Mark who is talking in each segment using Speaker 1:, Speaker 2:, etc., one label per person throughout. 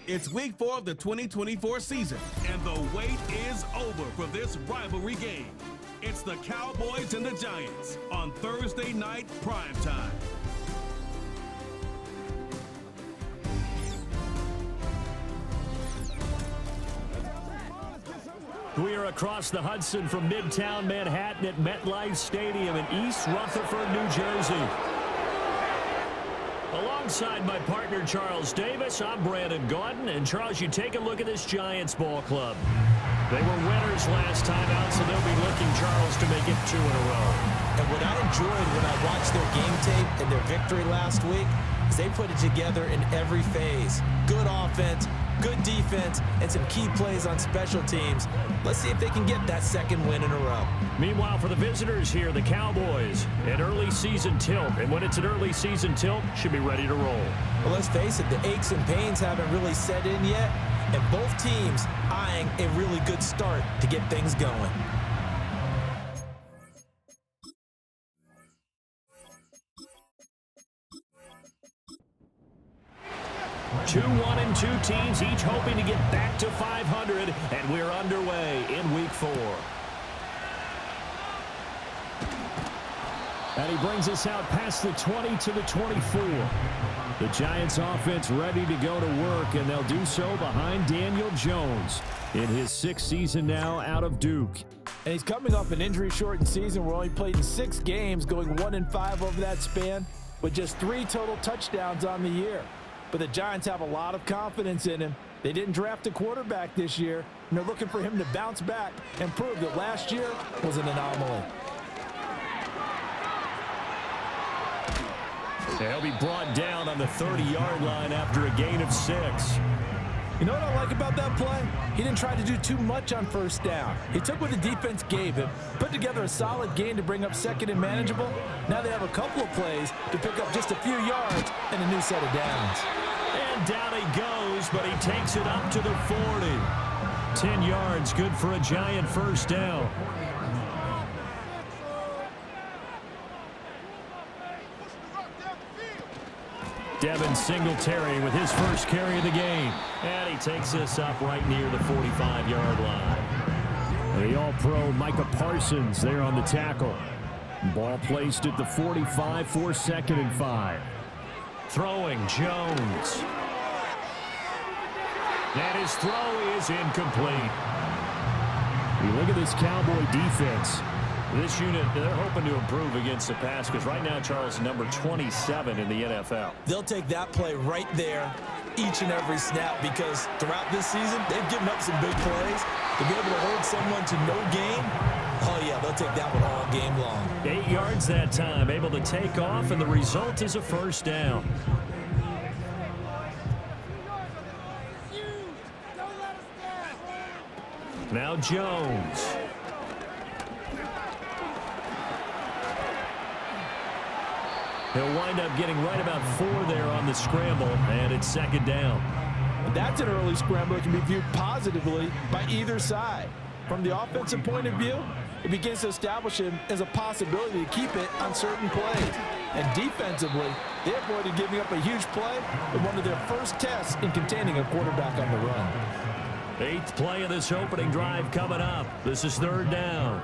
Speaker 1: It's week 4 of the 2024 season, and the wait is over for this rivalry game. It's the Cowboys and the Giants on Thursday night primetime.
Speaker 2: We are across the Hudson from Midtown Manhattan at MetLife Stadium in East Rutherford, New Jersey. Alongside my partner, Charles Davis, I'm Brandon Gordon. And, Charles, you take a look at this Giants ball club. They were winners last time out, so they'll be looking, Charles, to make it 2 in a row.
Speaker 3: And what I enjoyed when I watched their game tape and their victory last week is they put it together in every phase. Good offense, good defense, and some key plays on special teams. Let's see if they can get that second win in a row.
Speaker 2: Meanwhile, for the visitors here, the Cowboys, an early season tilt. And when it's an early season tilt, should be ready to roll.
Speaker 3: Well, let's face it, the aches and pains haven't really set in yet, and both teams eyeing a really good start to get things going.
Speaker 2: Two 1-2 teams, each hoping to get back to 500, and we're underway in week 4. And he brings us out past the 20 to the 24. The Giants offense ready to go to work, and they'll do so behind Daniel Jones in his 6th season now out of Duke.
Speaker 3: And he's coming off an injury-shortened season where he only played in 6 games, going 1-5 over that span, with just 3 total touchdowns on the year. But the Giants have a lot of confidence in him. They didn't draft a quarterback this year, and they're looking for him to bounce back and prove that last year was an anomaly.
Speaker 2: He'll be brought down on the 30-yard line after a gain of 6.
Speaker 3: You know what I like about that play? He didn't try to do too much on first down. He took what the defense gave him, put together a solid gain to bring up 2nd and manageable. Now they have a couple of plays to pick up just a few yards and a new set of downs.
Speaker 2: And down he goes, but he takes it up to the 40. 10 yards, good for a Giant first down. Devin Singletary with his first carry of the game. And he takes us up right near the 45-yard line. The All-Pro Micah Parsons there on the tackle. Ball placed at the 45 for 2nd and 5. Throwing Jones. And his throw is incomplete. You look at this Cowboy defense. This unit, they're hoping to improve against the pass because right now, Charles, number 27 in the NFL.
Speaker 3: They'll take that play right there each and every snap because throughout this season, they've given up some big plays. To be able to hold someone to no gain, oh yeah, they'll take that one all game long.
Speaker 2: 8 yards that time, able to take off, and the result is a first down. Now Jones. He'll wind up getting right about 4 there on the scramble, and it's 2nd down.
Speaker 3: That's an early scramble that can be viewed positively by either side. From the offensive point of view, it begins to establish him as a possibility to keep it on certain plays. And defensively, they avoided giving up a huge play in one of their first tests in containing a quarterback on the run.
Speaker 2: 8th play of this opening drive coming up. This is 3rd down.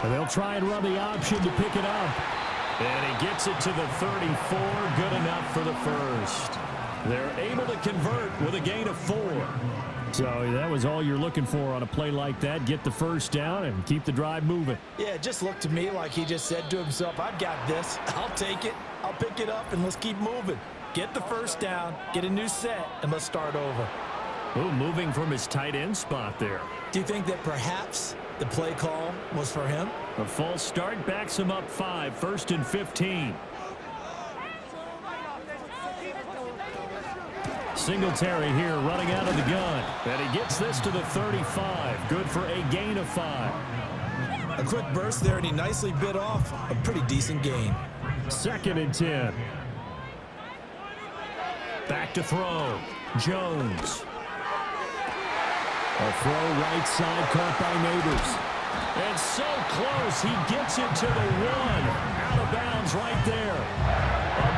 Speaker 2: And they'll try and run the option to pick it up. And he gets it to the 34. Good enough for the first. They're able to convert with a gain of 4. So that was all you're looking for on a play like that. Get the first down and keep the drive moving.
Speaker 3: Yeah, it just looked to me like he just said to himself, I've got this. I'll take it. I'll pick it up, and let's keep moving. Get the first down, get a new set, and let's start over.
Speaker 2: Ooh, moving from his tight end spot there.
Speaker 3: Do you think that perhaps the play call was for him?
Speaker 2: A false start backs him up 5, 1st and 15. Singletary here running out of the gun. And he gets this to the 35. Good for a gain of 5.
Speaker 3: A quick burst there, and he nicely bit off a pretty decent gain.
Speaker 2: 2nd and 10. Back to throw. Jones. A throw right side caught by Neighbors. And so close, he gets it to the 1. Out of bounds right there.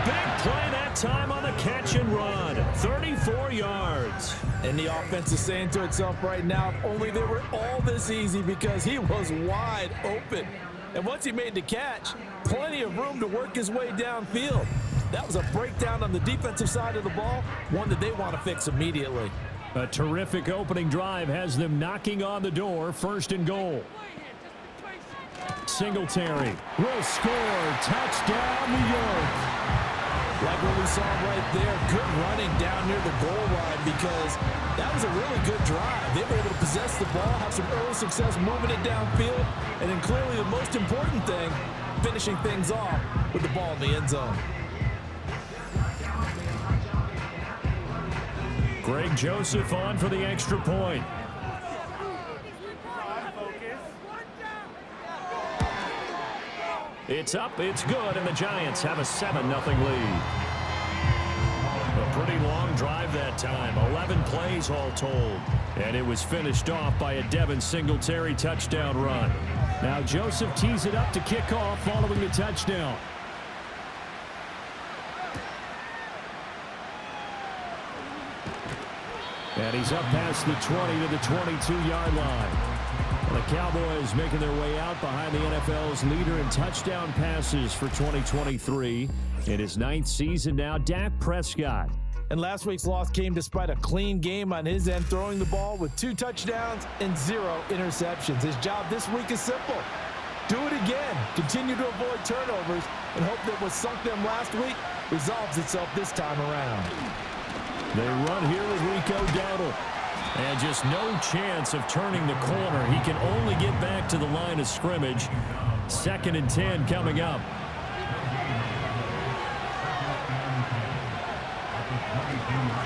Speaker 2: Big play that time on the catch and run. 34 yards.
Speaker 3: And the offense is saying to itself right now, only they were all this easy because he was wide open. And once he made the catch, plenty of room to work his way downfield. That was a breakdown on the defensive side of the ball, one that they want to fix immediately.
Speaker 2: A terrific opening drive has them knocking on the door. 1st and goal. Singletary will score. Touchdown, New York.
Speaker 3: Like what we saw right there, good running down near the goal line because that was a really good drive. They were able to possess the ball, have some early success moving it downfield, and then clearly the most important thing, finishing things off with the ball in the end zone.
Speaker 2: Greg Joseph on for the extra point. It's up, it's good, and the Giants have a 7-0 lead. A pretty long drive that time, 11 plays all told. And it was finished off by a Devin Singletary touchdown run. Now Joseph tees it up to kick off following the touchdown. And he's up past the 20 to the 22-yard line. The Cowboys making their way out behind the NFL's leader in touchdown passes for 2023. In his 9th season now, Dak Prescott.
Speaker 3: And last week's loss came despite a clean game on his end, throwing the ball with 2 touchdowns and 0 interceptions. His job this week is simple. Do it again. Continue to avoid turnovers and hope that what sunk them last week resolves itself this time around.
Speaker 2: They run here with Rico Dowdle. And just no chance of turning the corner. He can only get back to the line of scrimmage. 2nd and 10 coming up.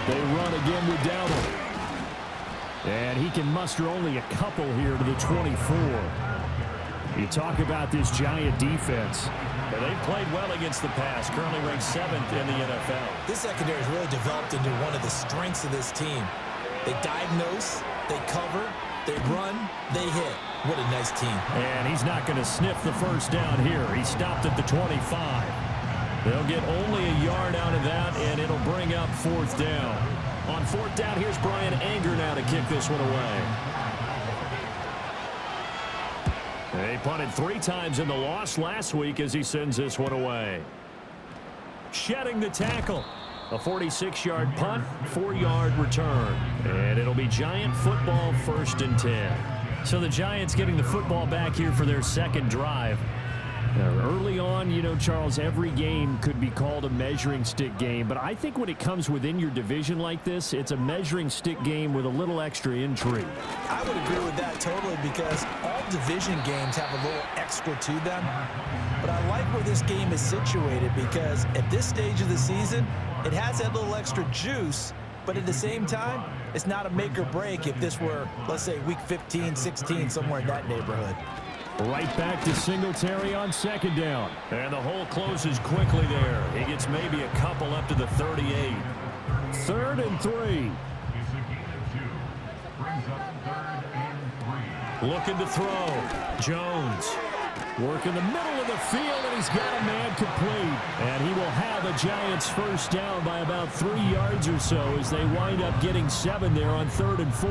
Speaker 2: They run again with Dowdle. And he can muster only a couple here to the 24. You talk about this Giant defense. They've played well against the pass, currently ranked 7th in the NFL.
Speaker 3: This secondary has really developed into one of the strengths of this team. They diagnose, they cover, they run, they hit. What a nice team.
Speaker 2: And he's not going to sniff the first down here. He stopped at the 25. They'll get only a yard out of that, and it'll bring up 4th down. On 4th down, here's Brian Anger now to kick this one away. They punted 3 times in the loss last week as he sends this one away. Shedding the tackle. A 46-yard punt, 4-yard return. And it'll be Giant football 1st and 10. So the Giants getting the football back here for their 2nd drive. Early on, you know, Charles, every game could be called a measuring stick game. But I think when it comes within your division like this, it's a measuring stick game with a little extra intrigue.
Speaker 3: I would agree with that totally because all division games have a little extra to them. But I like where this game is situated because at this stage of the season, it has that little extra juice. But at the same time, it's not a make or break if this were, let's say, week 15, 16, somewhere in that neighborhood.
Speaker 2: Right back to Singletary on 2nd down. And the hole closes quickly there. He gets maybe a couple up to the 38. 3rd and 3. Looking to throw. Jones. Working the middle of the field, and he's got a man complete. And he will have a Giants 1st down by about 3 yards or so as they wind up getting 7 there on 3rd and 4.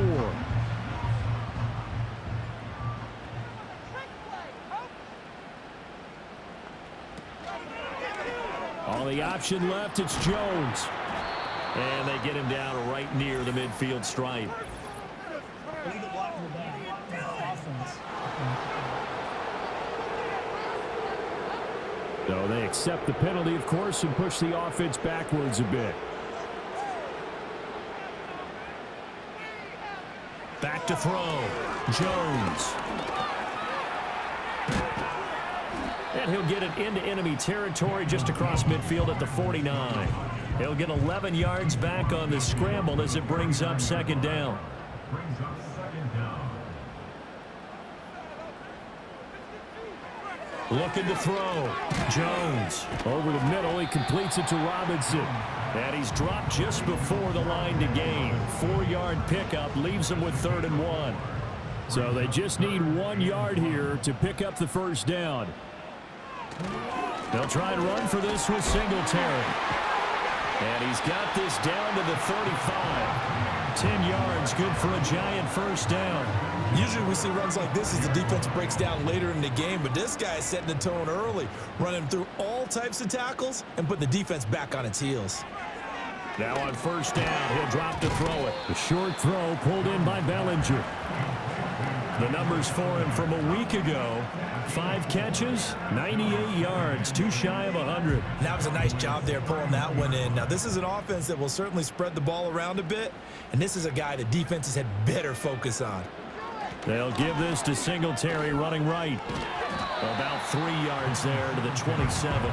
Speaker 2: All the option left, it's Jones. And they get him down right near the midfield stripe. So they accept the penalty, of course, and push the offense backwards a bit. Back to throw. Jones. And he'll get it into enemy territory just across midfield at the 49. He'll get 11 yards back on the scramble as it brings up 2nd down. Looking to throw. Jones. Over the middle, he completes it to Robinson. And he's dropped just before the line to gain. 4-yard pickup leaves him with 3rd and 1. So they just need 1 yard here to pick up the 1st down. They'll try and run for this with Singletary. And he's got this down to the 35. 10 yards, good for a Giant first down.
Speaker 3: Usually we see runs like this as the defense breaks down later in the game, but this guy is setting the tone early, running through all types of tackles and putting the defense back on its heels.
Speaker 2: Now on first down, he'll drop to throw it. The short throw pulled in by Bellinger. The numbers for him from a week ago: 5 catches, 98 yards, too shy of 100.
Speaker 3: That was a nice job there pulling that one in. Now, this is an offense that will certainly spread the ball around a bit, and this is a guy that defenses had better focus on.
Speaker 2: They'll give this to Singletary running right. About 3 yards there to the 27.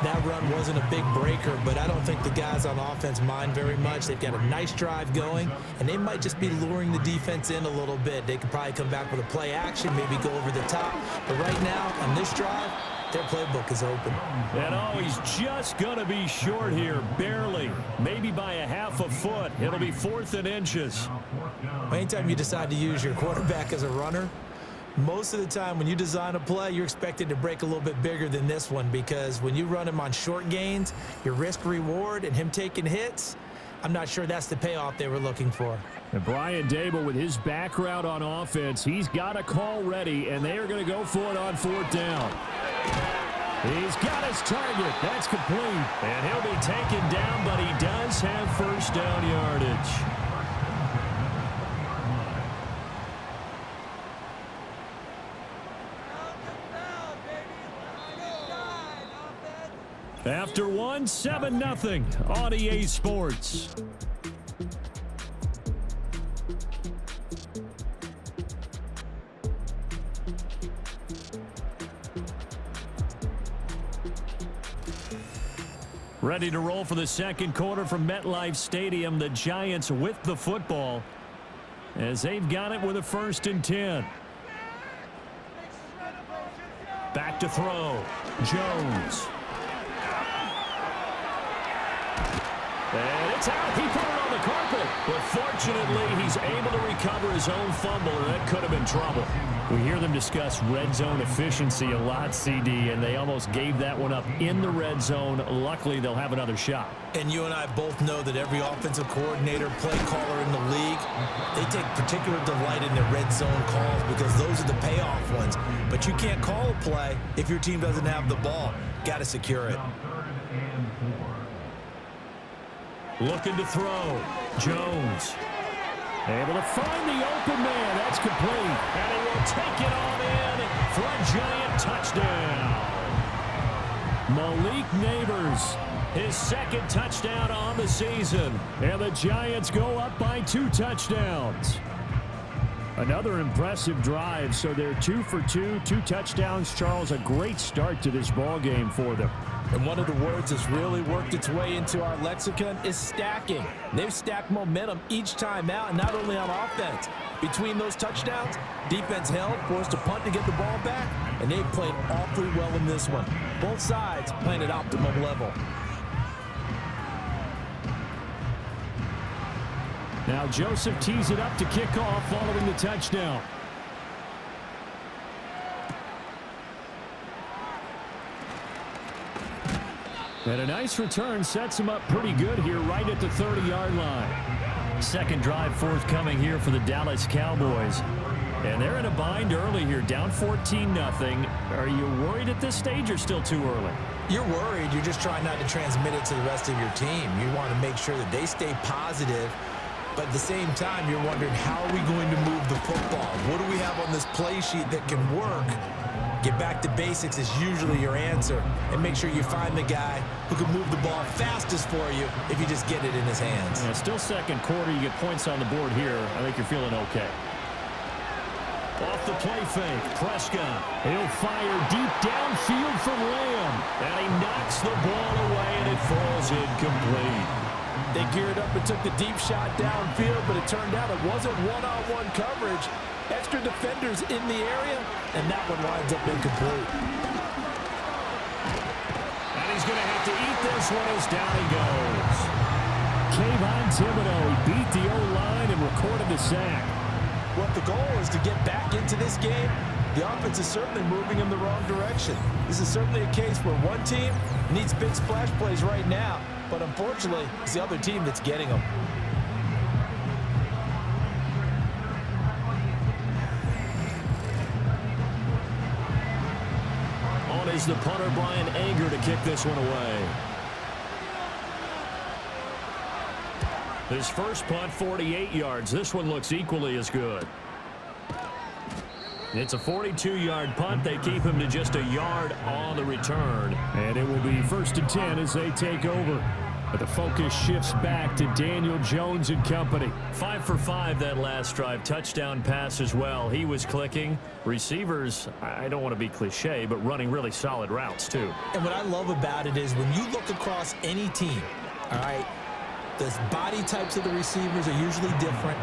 Speaker 3: That run wasn't a big breaker, but I don't think the guys on offense mind very much. They've got a nice drive going, and they might just be luring the defense in a little bit. They could probably come back with a play action, maybe go over the top. But right now, on this drive, their playbook is open.
Speaker 2: And oh, he's just going to be short here, barely. Maybe by a half a foot. It'll be 4th and inches.
Speaker 3: Anytime you decide to use your quarterback as a runner, most of the time when you design a play, you're expected to break a little bit bigger than this one, because when you run him on short gains, your risk-reward and him taking hits, I'm not sure that's the payoff they were looking for.
Speaker 2: And Brian Dable, with his background on offense, he's got a call ready, and they are going to go for it on 4th down. He's got his target. That's complete. And he'll be taken down, but he does have first down yardage. After one, 7-0 on EA Sports. Ready to roll for the second quarter from MetLife Stadium. The Giants with the football as they've got it with a 1st and 10. Back to throw. Jones. And it's out. He put it on the carpet. But fortunately, he's able to recover his own fumble, or that could have been trouble. We hear them discuss red zone efficiency a lot, CD, and they almost gave that one up in the red zone. Luckily, they'll have another shot.
Speaker 3: And you and I both know that every offensive coordinator, play caller in the league, they take particular delight in their red zone calls because those are the payoff ones. But you can't call a play if your team doesn't have the ball. Got to secure it.
Speaker 2: Looking to throw. Jones. Able to find the open man. That's complete. And he will take it on in for a Giant touchdown. Malik Neighbors, his 2nd touchdown on the season. And the Giants go up by 2 touchdowns. Another impressive drive. So they're 2 for 2, 2 touchdowns. Charles, a great start to this ball game for them.
Speaker 3: And one of the words that's really worked its way into our lexicon is stacking. They've stacked momentum each time out, and not only on offense. Between those touchdowns, defense held, forced a punt to get the ball back, and they've played awfully well in this one. Both sides playing at optimum level.
Speaker 2: Now Joseph tees it up to kick off following the touchdown. And a nice return sets him up pretty good here right at the 30-yard line. Second drive forthcoming here for the Dallas Cowboys. And they're in a bind early here, down 14-0. Are you worried at this stage or still too early?
Speaker 3: You're worried. You're just trying not to transmit it to the rest of your team. You want to make sure that they stay positive. But at the same time, you're wondering, how are we going to move the football? What do we have on this play sheet that can work? Get back to basics is usually your answer. And make sure you find the guy who can move the ball fastest for you if you just get it in his hands.
Speaker 2: Yeah, still second quarter. You get points on the board here. I think you're feeling okay. Off the play fake, Prescott. He'll fire deep downfield from Lamb. And he knocks the ball away, and it falls incomplete.
Speaker 3: They geared up and took the deep shot downfield, but it turned out it wasn't one-on-one coverage. Extra defenders in the area, and that one winds up incomplete.
Speaker 2: And he's going to have to eat this one as down he goes. Kayvon Thibodeau, he beat the O-line and recorded the sack.
Speaker 3: Well, if the goal is to get back into this game, the offense is certainly moving in the wrong direction. This is certainly a case where one team needs big splash plays right now, but unfortunately, it's the other team that's getting them.
Speaker 2: On is the punter, Brian Anger, to kick this one away. His first punt, 48 yards. This one looks equally as good. It's a 42-yard punt. They keep him to just a yard on the return.
Speaker 4: And it will be 1st and 10 as they take over. But the focus shifts back to Daniel Jones and company.
Speaker 2: 5 for 5 that last drive. Touchdown pass as well. He was clicking. Receivers, I don't want to be cliche, but running really solid routes too.
Speaker 3: And what I love about it is when you look across any team, all right, the body types of the receivers are usually different.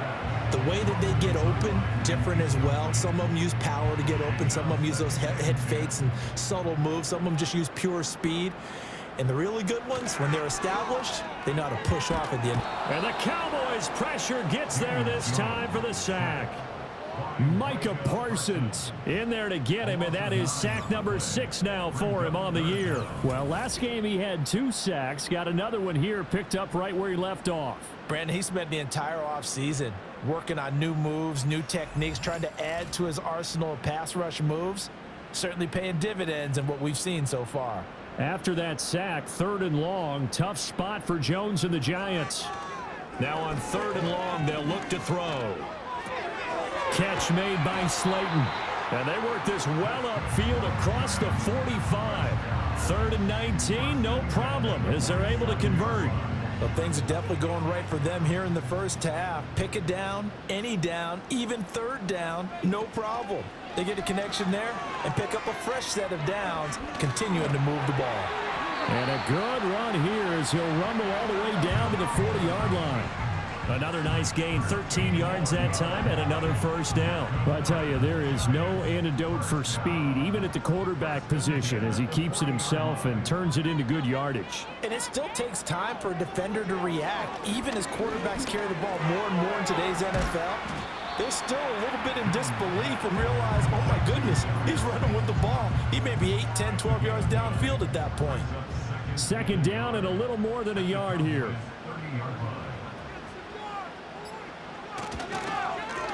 Speaker 3: The way that they get open, different as well. Some of them use power to get open. Some of them use those head fakes and subtle moves. Some of them just use pure speed. And the really good ones, when they're established, they know how to push off at the end.
Speaker 2: And the Cowboys pressure gets there this time for the sack.
Speaker 4: Micah Parsons
Speaker 2: In there to get him, and that is sack number 6 now for him on the year.
Speaker 4: Well, last game he had 2 sacks. Got another one here, picked up right where he left off.
Speaker 3: Brandon, he spent the entire offseason working on new moves, new techniques, trying to add to his arsenal of pass rush moves. Certainly paying dividends in what we've seen so far.
Speaker 4: After that sack, 3rd and long. Tough spot for Jones and the Giants.
Speaker 2: Now on 3rd and long, they'll look to throw. Catch made by Slayton. And they work this well upfield across the 45. 3rd and 19, no problem, as they're able to convert.
Speaker 3: Well, things are definitely going right for them here in the first half. Pick it down, any down, even 3rd down, no problem. They get a connection there and pick up a fresh set of downs, continuing to move the ball.
Speaker 4: And a good run here as he'll rumble all the way down to the 40-yard line.
Speaker 2: Another nice gain, 13 yards that time, and another first down.
Speaker 4: Well, I tell you, there is no antidote for speed, even at the quarterback position, as he keeps it himself and turns it into good yardage.
Speaker 3: And it still takes time for a defender to react, even as quarterbacks carry the ball more and more in today's NFL. They're still a little bit in disbelief and realize, oh my goodness, he's running with the ball. He may be 8, 10, 12 yards downfield at that point.
Speaker 4: 2nd down and a little more than a yard here.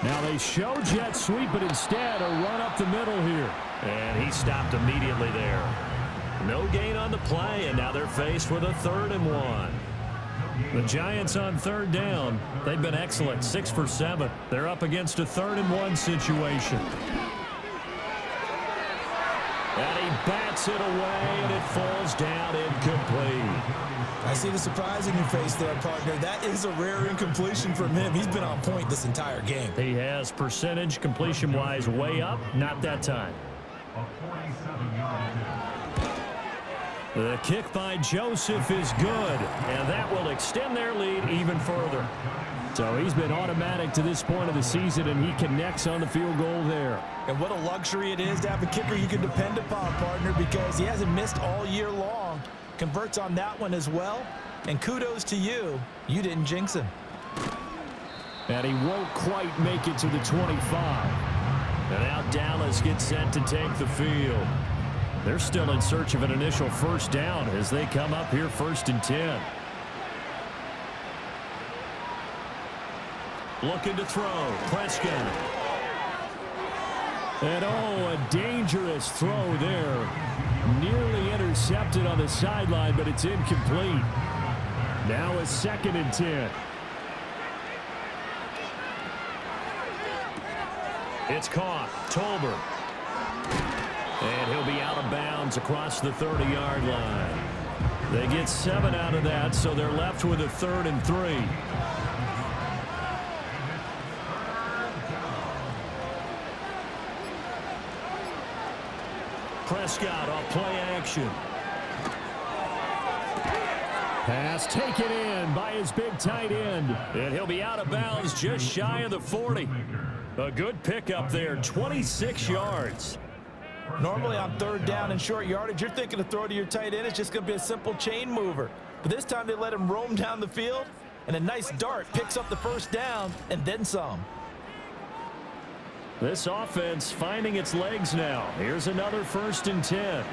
Speaker 4: Now they show jet sweep, but instead a run up the middle here.
Speaker 2: And he stopped immediately there. No gain on the play, and now they're faced with a 3rd and 1. The Giants on 3rd down. They've been excellent, 6 for 7. They're up against a 3rd and 1 situation. And he bats it away, and it falls down incomplete.
Speaker 3: I see the surprise in your face there, partner. That is a rare incompletion from him. He's been on point this entire game.
Speaker 2: He has percentage completion-wise way up, not that time. The kick by Joseph is good, and that will extend their lead even further.
Speaker 4: So he's been automatic to this point of the season, and he connects on the field goal there.
Speaker 3: And what a luxury it is to have a kicker you can depend upon, partner, because he hasn't missed all year long. Converts on that one as well. And kudos to you. You didn't jinx him.
Speaker 4: And he won't quite make it to the 25.
Speaker 2: And now Dallas gets set to take the field. They're still in search of an initial first down as they come up here 1st and 10. Looking to throw. Prescott.
Speaker 4: And oh, a dangerous throw there. Nearly intercepted on the sideline, but it's incomplete. Now a 2nd and 10.
Speaker 2: It's caught. Tolbert. And he'll be out of bounds across the 30-yard line. They get 7 out of that, so they're left with a 3rd and 3. Prescott off play action.
Speaker 4: Pass taken in by his big tight end.
Speaker 2: And he'll be out of bounds just shy of the 40. A good pickup there, 26 yards.
Speaker 3: Normally on 3rd down and short yardage, you're thinking to throw to your tight end. It's just going to be a simple chain mover. But this time they let him roam down the field, and a nice dart picks up the first down and then some.
Speaker 2: This offense finding its legs now. Here's another 1st and 10.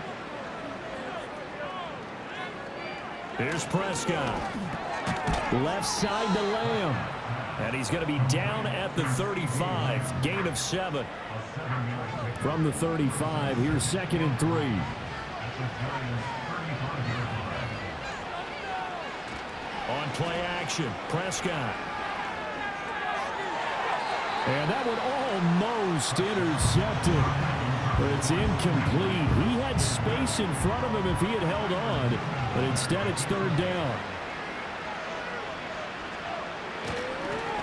Speaker 2: Here's Prescott. Left side to Lamb. And he's going to be down at the 35. Gain of 7.
Speaker 4: From the 35, here's 2nd and 3.
Speaker 2: On play action, Prescott.
Speaker 4: And that one almost intercepted. But it's incomplete. He had space in front of him if he had held on. But instead, it's 3rd down.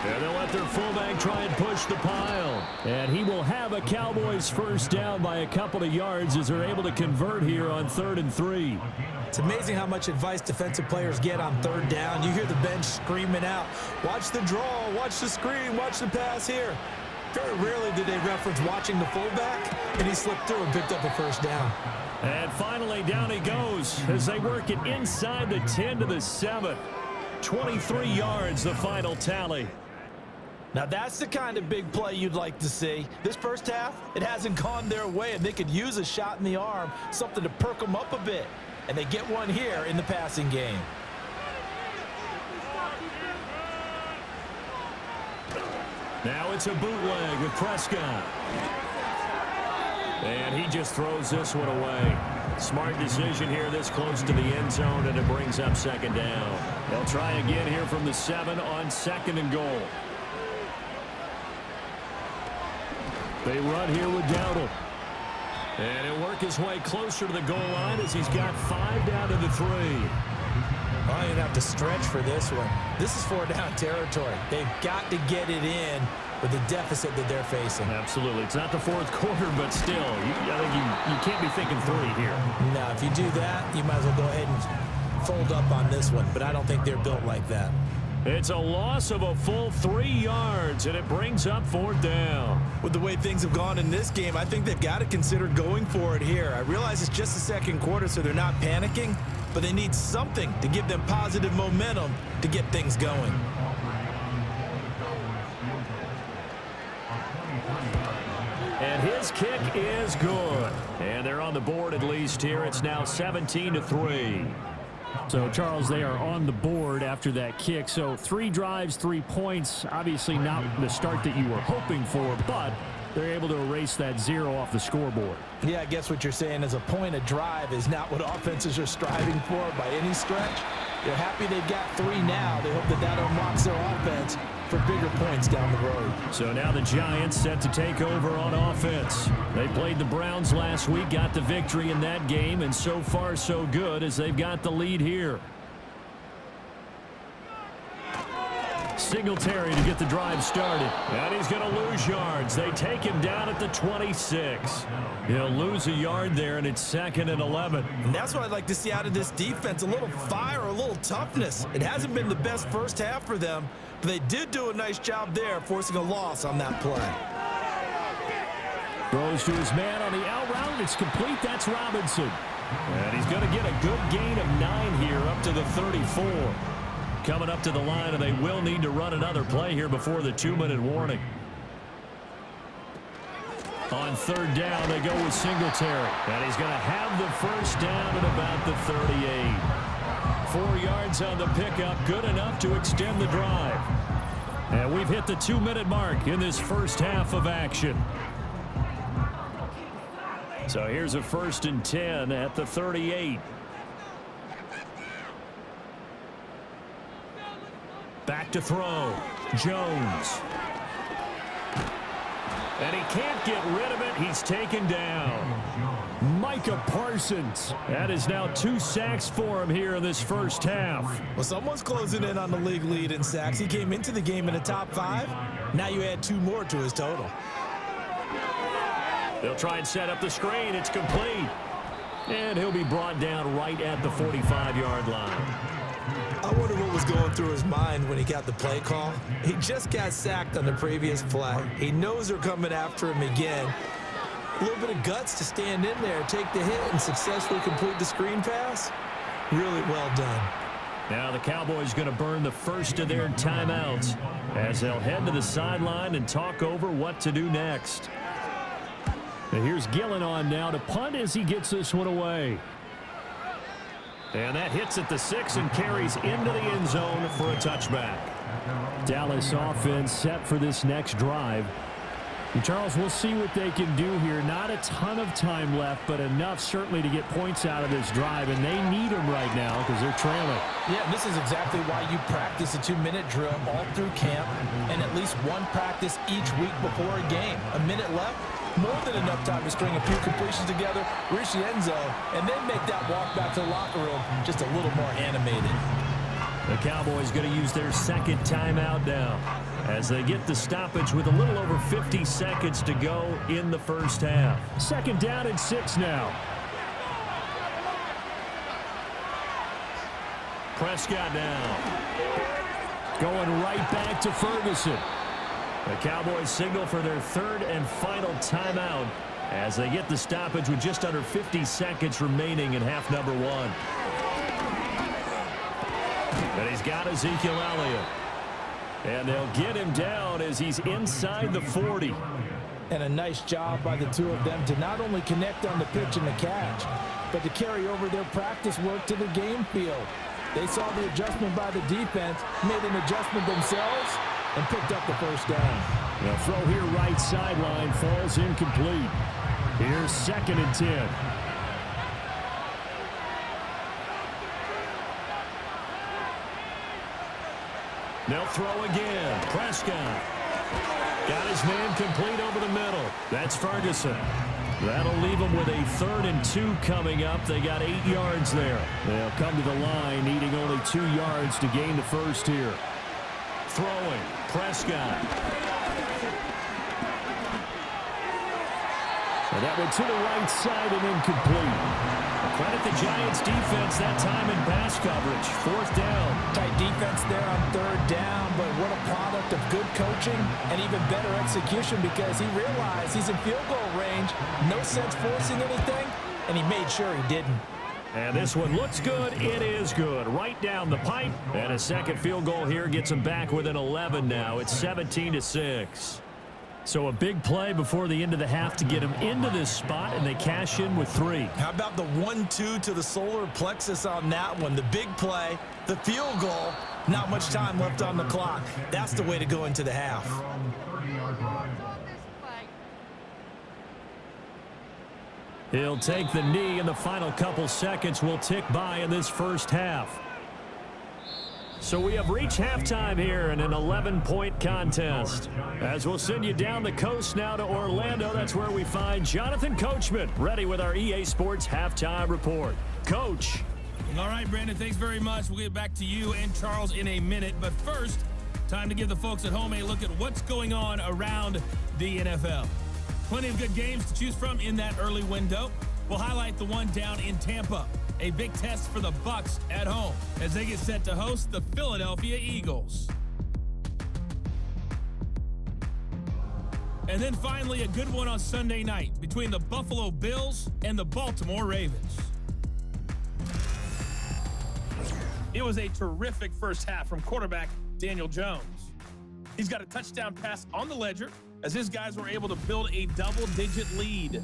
Speaker 2: And they'll let their fullback try and push the pile.
Speaker 4: And he will have a Cowboys 1st down by a couple of yards as they're able to convert here on 3rd and 3.
Speaker 3: It's amazing how much advice defensive players get on 3rd down. You hear the bench screaming out, watch the draw, watch the screen, watch the pass here. Very rarely do they reference watching the fullback, and he slipped through and picked up a 1st down.
Speaker 2: And finally, down he goes as they work it inside the 10 to the 7. 23 yards, the final tally.
Speaker 3: Now that's the kind of big play you'd like to see. This first half, it hasn't gone their way, and they could use a shot in the arm, something to perk them up a bit. And they get one here in the passing game.
Speaker 2: Now it's a bootleg with Prescott. And he just throws this one away. Smart decision here this close to the end zone, and it brings up 2nd down. They'll try again here from the 7 on 2nd and goal.
Speaker 4: They run here with Dowdle.
Speaker 2: And he'll work his way closer to the goal line as he's got 5 down to the 3.
Speaker 3: Well, you'd have to stretch for this one. This is 4 down territory. They've got to get it in with the deficit that they're facing.
Speaker 2: Absolutely. It's not the 4th quarter, but still, I think you can't be thinking 3 here.
Speaker 3: Now, if you do that, you might as well go ahead and fold up on this one, but I don't think they're built like that.
Speaker 2: It's a loss of a full 3 yards, and it brings up 4th down.
Speaker 3: With the way things have gone in this game, I think they've got to consider going for it here. I realize it's just the 2nd quarter, so they're not panicking, but they need something to give them positive momentum to get things going.
Speaker 2: And his kick is good. And they're on the board at least here. It's now 17-3.
Speaker 4: So, Charles, they are on the board after that kick. So 3 drives, 3 points. Obviously not the start that you were hoping for, but they're able to erase that 0 off the scoreboard.
Speaker 3: Yeah, I guess what you're saying is a point a drive is not what offenses are striving for by any stretch. They're happy they've got 3 now. They hope that that unlocks their offense for bigger points down the road.
Speaker 2: So now the Giants set to take over on offense. They played the Browns last week, got the victory in that game, and so far so good as they've got the lead here. Singletary to get the drive started. And he's going to lose yards. They take him down at the 26. He'll lose a yard there, and it's 2nd and 11.
Speaker 3: And that's what I'd like to see out of this defense, a little fire, a little toughness. It hasn't been the best first half for them, but they did do a nice job there, forcing a loss on that play.
Speaker 4: Throws to his man on the out route. It's complete. That's Robinson.
Speaker 2: And he's going to get a good gain of 9 here up to the 34. Coming up to the line, and they will need to run another play here before the 2-minute warning. On 3rd down, they go with Singletary. And he's going to have the 1st down at about the 38. 4 yards on the pickup, good enough to extend the drive. And we've hit the 2-minute mark in this first half of action. So here's a 1st and 10 at the 38. Back to throw. Jones. And he can't get rid of it. He's taken down.
Speaker 4: Micah Parsons.
Speaker 2: That is now 2 sacks for him here in this first half.
Speaker 3: Well, someone's closing in on the league lead in sacks. He came into the game in the top 5. Now you add 2 more to his total.
Speaker 2: They'll try and set up the screen. It's complete. And he'll be brought down right at the 45-yard line.
Speaker 3: I wonder what was going through his mind when he got the play call. He just got sacked on the previous play. He knows they're coming after him again. A little bit of guts to stand in there, take the hit, and successfully complete the screen pass. Really well done.
Speaker 2: Now the Cowboys going to burn the first of their timeouts as they'll head to the sideline and talk over what to do next.
Speaker 4: And here's Gillen on now to punt as he gets this one away.
Speaker 2: And that hits at the 6 and carries into the end zone for a touchback.
Speaker 4: Dallas offense set for this next drive. And Charles, we'll see what they can do here. Not a ton of time left, but enough certainly to get points out of this drive, and they need them right now because they're trailing.
Speaker 3: Yeah, this is exactly why you practice a 2-minute drill all through camp and at least one practice each week before a game. A minute left, more than enough time to string a few completions together, reach the end zone, and then make that walk back to the locker room just a little more animated.
Speaker 2: The Cowboys going to use their second timeout now as they get the stoppage with a little over 50 seconds to go in the first half.
Speaker 4: Second down and 6 now.
Speaker 2: Prescott down.
Speaker 4: Going right back to Ferguson.
Speaker 2: The Cowboys signal for their third and final timeout as they get the stoppage with just under 50 seconds remaining in half number 1. But he's got Ezekiel Elliott. And they'll get him down as he's inside the 40.
Speaker 3: And a nice job by the two of them to not only connect on the pitch and the catch, but to carry over their practice work to the game field. They saw the adjustment by the defense, made an adjustment themselves, and picked up the first down.
Speaker 4: The throw here right sideline falls incomplete. Here's 2nd and 10.
Speaker 2: They'll throw again. Prescott got his man complete over the middle. That's Ferguson. That'll leave them with a 3rd and 2 coming up. They got 8 yards there.
Speaker 4: They'll come to the line needing only 2 yards to gain the first here.
Speaker 2: Throwing. Prescott.
Speaker 4: And that one to the right side and incomplete.
Speaker 2: Credit the Giants defense that time in pass coverage. 4th down.
Speaker 3: Tight defense there on 3rd down, but what a product of good coaching and even better execution because he realized he's in field goal range. No sense forcing anything, and he made sure he didn't.
Speaker 2: And this one looks good. It is good. Right down the pipe. And a second field goal here gets them back within 11 now. It's 17-6.
Speaker 4: So a big play before the end of the half to get them into this spot, and they cash in with 3.
Speaker 3: How about the 1-2 to the solar plexus on that one? The big play, the field goal, not much time left on the clock. That's the way to go into the half.
Speaker 2: He'll take the knee, and the final couple seconds will tick by in this first half. So we have reached halftime here in an 11-point contest. As we'll send you down the coast now to Orlando, that's where we find Jonathan Coachman, ready with our EA Sports Halftime Report. Coach.
Speaker 1: All right, Brandon, thanks very much. We'll get back to you and Charles in a minute. But first, time to give the folks at home a look at what's going on around the NFL. Plenty of good games to choose from in that early window. We'll highlight the one down in Tampa. A big test for the Bucs at home as they get set to host the Philadelphia Eagles. And then finally a good one on Sunday night between the Buffalo Bills and the Baltimore Ravens. It was a terrific first half from quarterback Daniel Jones. He's got a touchdown pass on the ledger as his guys were able to build a double-digit lead.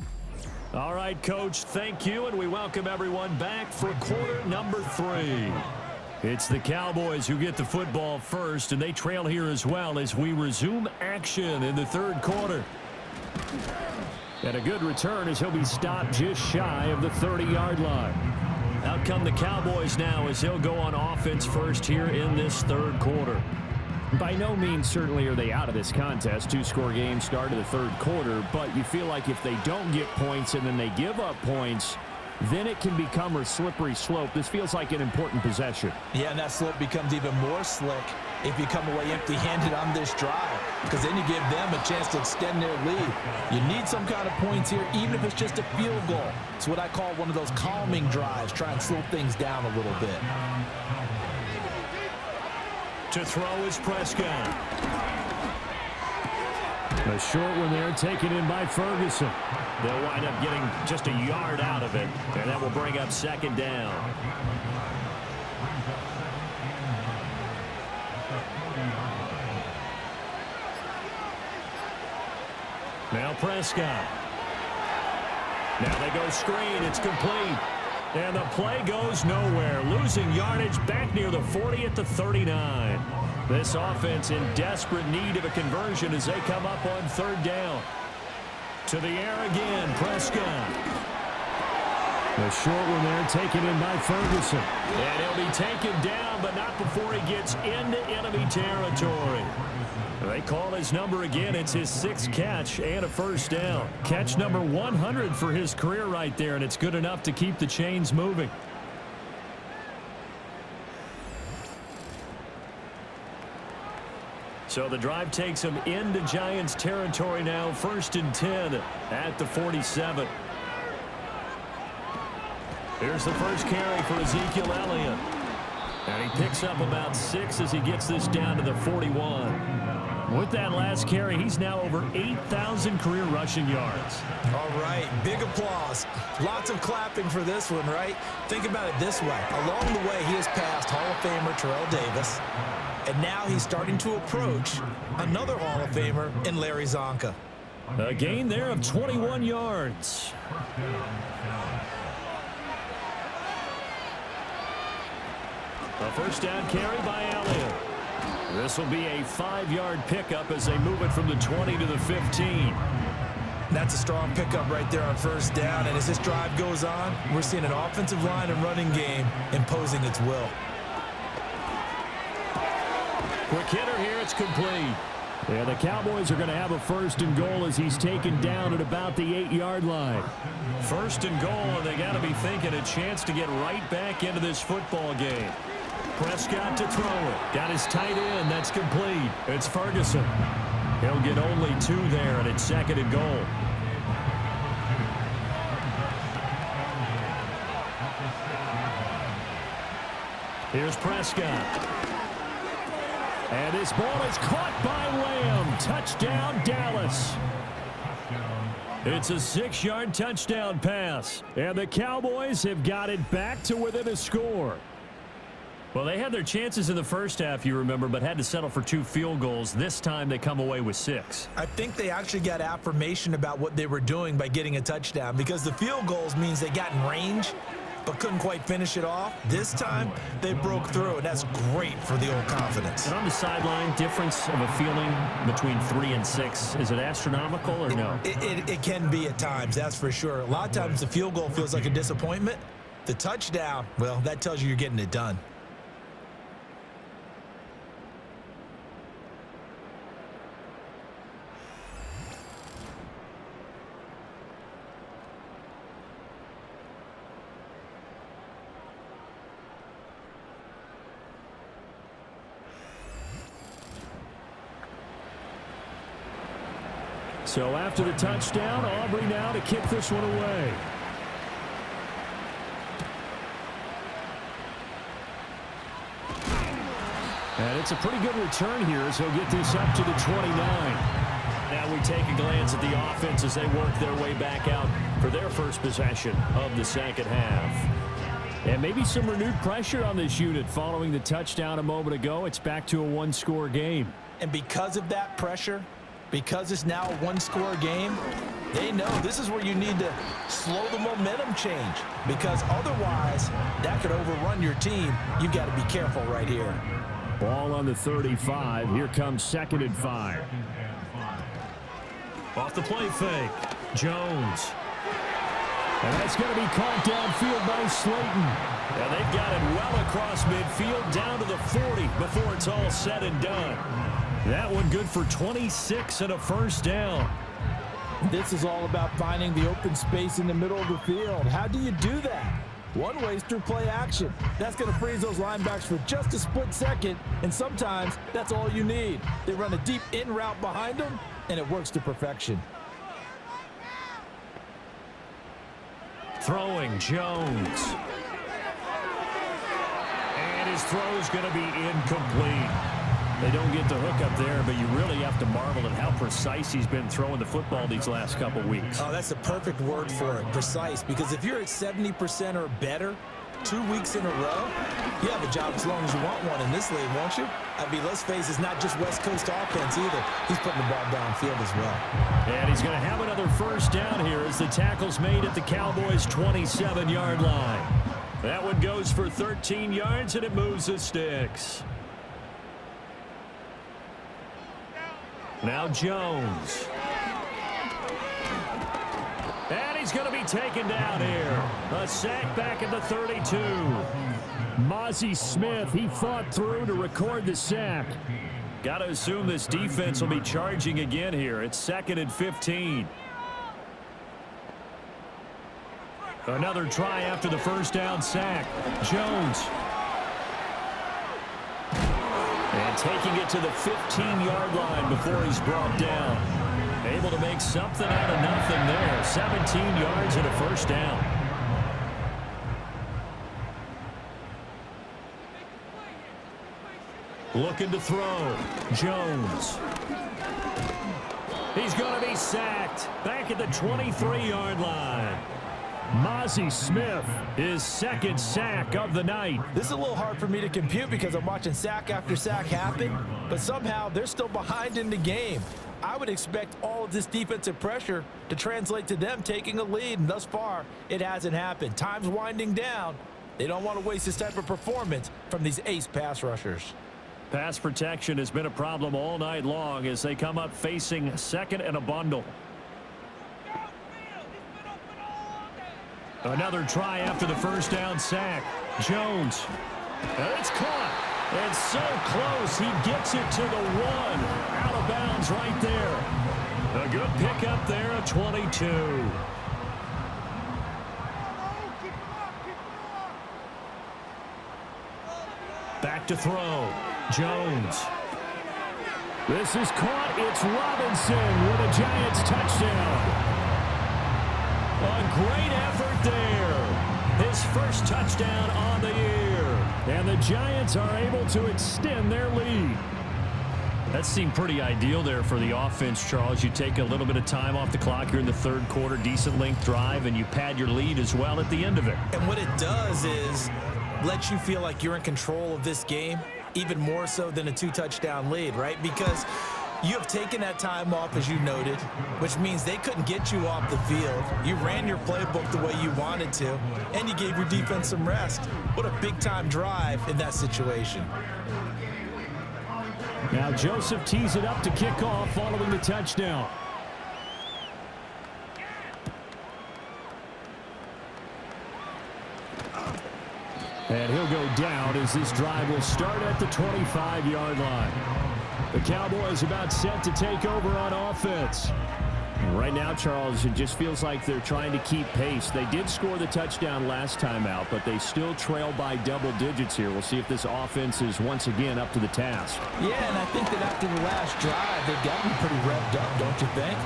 Speaker 2: All right, Coach, thank you, and we welcome everyone back for quarter number 3. It's the Cowboys who get the football first, and they trail here as well as we resume action in the 3rd quarter.
Speaker 4: And a good return as he'll be stopped just shy of the 30-yard line.
Speaker 2: Out come the Cowboys now as he'll go on offense first here in this 3rd quarter.
Speaker 4: By no means certainly are they out of this contest. 2-score game start of the 3rd quarter, but you feel like if they don't get points and then they give up points, then it can become a slippery slope. This feels like an important possession.
Speaker 3: Yeah, and that slope becomes even more slick if you come away empty-handed on this drive, because then you give them a chance to extend their lead. You need some kind of points here, even if it's just a field goal. It's what I call one of those calming drives. Try and slow things down a little bit.
Speaker 2: To throw is Prescott.
Speaker 4: A short one there taken in by Ferguson.
Speaker 2: They'll wind up getting just a yard out of it, and that will bring up 2nd down. Now Prescott. Now they go screen. It's complete. And the play goes nowhere. Losing yardage back near the 40 at the 39. This offense in desperate need of a conversion as they come up on third down. To the air again, Prescott.
Speaker 4: The short one there taken in by Ferguson.
Speaker 2: And he'll be taken down, but not before he gets into enemy territory. They call his number again. It's his 6th catch and a first down. Catch number 100 for his career right there, and it's good enough to keep the chains moving. So the drive takes him into Giants territory now. 1st and 10 at the 47. Here's the first carry for Ezekiel Elliott. And he picks up about 6 as he gets this down to the 41. With that last carry, he's now over 8,000 career rushing yards.
Speaker 3: All right, big applause. Lots of clapping for this one, right? Think about it this way. Along the way, he has passed Hall of Famer Terrell Davis. And now he's starting to approach another Hall of Famer in Larry Zonka.
Speaker 2: A gain there of 21 yards. A first down carry by Elliott. This will be a 5-yard pickup as they move it from the 20 to the 15.
Speaker 3: That's a strong pickup right there on first down. And as this drive goes on, we're seeing an offensive line and running game imposing its will.
Speaker 2: Quick hitter here. It's complete.
Speaker 4: Yeah, the Cowboys are going to have a 1st and goal as he's taken down at about the 8-yard line.
Speaker 2: 1st and goal, and they got to be thinking a chance to get right back into this football game. Prescott to throw it. Got his tight end. That's complete. It's Ferguson. He'll get only 2 there, and it's 2nd and goal. Here's Prescott. And this ball is caught by Lamb. Touchdown, Dallas. It's a 6-yard touchdown pass.
Speaker 4: And the Cowboys have got it back to within a score.
Speaker 2: Well, they had their chances in the first half, you remember, but had to settle for 2 field goals. This time they come away with 6.
Speaker 3: I think they actually got affirmation about what they were doing by getting a touchdown, because the field goals means they got in range but couldn't quite finish it off. This time they broke through, and that's great for the old confidence.
Speaker 2: And on the sideline, difference of a feeling between 3 and 6, is it astronomical or no?
Speaker 3: It can be at times, that's for sure. A lot of times the field goal feels like a disappointment. The touchdown, well, that tells you you're getting it done.
Speaker 4: So after the touchdown, Aubrey now to kick this one away. And it's a pretty good return here as he'll get this up to the 29. Now we take a glance at the offense as they work their way back out for their first possession of the second half. And maybe some renewed pressure on this unit following the touchdown a moment ago. It's back to a 1-score game.
Speaker 3: And because of that pressure, because it's now a 1-score game, they know this is where you need to slow the momentum change, because otherwise that could overrun your team. You've got to be careful right here.
Speaker 4: Ball on the 35. Here comes 2nd and 5.
Speaker 2: Off the play fake. Jones.
Speaker 4: And that's going to be caught downfield by Slayton.
Speaker 2: And they've got it well across midfield down to the 40 before it's all said and done. That one good for 26 and a first down.
Speaker 3: This is all about finding the open space in the middle of the field. How do you do that? One way is through play action. That's going to freeze those linebackers for just a split second, and sometimes that's all you need. They run a deep in route behind them, and it works to perfection.
Speaker 2: Throwing Jones. And his throw is going to be incomplete. They don't get the hook up there, but you really have to marvel at how precise he's been throwing the football these last couple weeks.
Speaker 3: Oh, that's the perfect word for it, precise, because if you're at 70% or better, 2 weeks in a row? You have a job as long as you want one in this league, won't you? I mean, let's face it, it's not just West Coast offense either. He's putting the ball downfield as well.
Speaker 2: And he's going to have another first down here as the tackle's made at the Cowboys' 27-yard line. That one goes for 13 yards, and it moves the sticks. Now Jones. And he's going to be taken down here. A sack back at the 32. Mozzie Smith, he fought through to record the sack. Got to assume this defense will be charging again here. It's 2nd and 15. Another try after the first down sack. Jones. And taking it to the 15-yard line before he's brought down. Able to make something out of nothing there. 17 yards and a first down. Looking to throw. Jones. He's going to be sacked. Back at the 23-yard line. Mozzie Smith, his 2nd sack of the night.
Speaker 3: This is a little hard for me to compute because I'm watching sack after sack happen, but somehow they're still behind in the game. I would expect all of this defensive pressure to translate to them taking a lead, and thus far, it hasn't happened. Time's winding down. They don't want to waste this type of performance from these ace pass rushers.
Speaker 2: Pass protection has been a problem all night long as they come up facing 2nd and a bundle. Another try after the first down sack. Jones. It's caught. And so close. He gets it to the 1. Out of bounds right there. A good pickup there at 22. Back to throw. Jones. This is caught. It's Robinson with a Giants touchdown. A great effort there. His first touchdown on the year. And the Giants are able to extend their lead. That seemed pretty ideal there for the offense, Charles. You take a little bit of time off the clock here in the 3rd quarter, decent length drive, and you pad your lead as well at the end of it.
Speaker 3: And what it does is let you feel like you're in control of this game, even more so than a 2-touchdown lead, right? Because you have taken that time off, as you noted, which means they couldn't get you off the field. You ran your playbook the way you wanted to, and you gave your defense some rest. What a big-time drive in that situation.
Speaker 2: Now Joseph tees it up to kick off following the touchdown. And he'll go down as this drive will start at the 25-yard line. The Cowboys about set to take over on offense. Right now, Charles, it just feels like they're trying to keep pace. They did score the touchdown last time out, but they still trail by double digits here. We'll see if this offense is once again up to the task.
Speaker 3: Yeah, and I think that after the last drive, they've got to be pretty revved up, don't you think?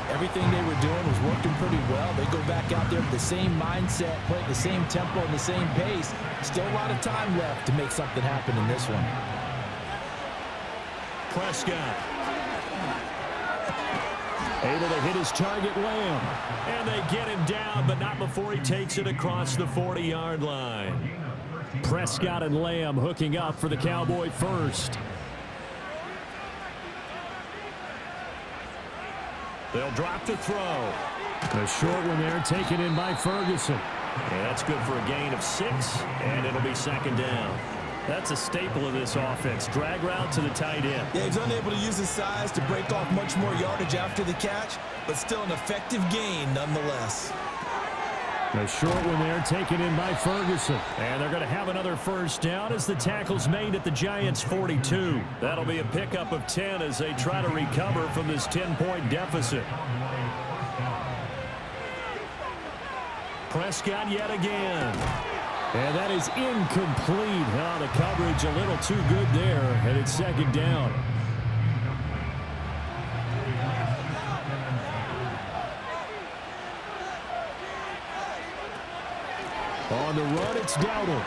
Speaker 3: Everything they were doing was working pretty well. They go back out there with the same mindset, play at the same tempo and the same pace. Still a lot of time left to make something happen in this one.
Speaker 2: Prescott. Able to hit his target, Lamb. And they get him down, but not before he takes it across the 40-yard line. Prescott and Lamb hooking up for the Cowboy first. They'll drop to throw. A short one there taken in by Ferguson. And that's good for a gain of 6, and it'll be 2nd down. That's a staple of this offense. Drag route to the tight end.
Speaker 3: Yeah, he's unable to use his size to break off much more yardage after the catch, but still an effective gain nonetheless.
Speaker 2: A short one there taken in by Ferguson. And they're going to have another first down as the tackle's made at the Giants' 42. That'll be a pickup of 10 as they try to recover from this 10-point deficit. Prescott yet again. And that is incomplete. Oh, the coverage a little too good there, and it's 2nd down. On the run, it's Dowdle.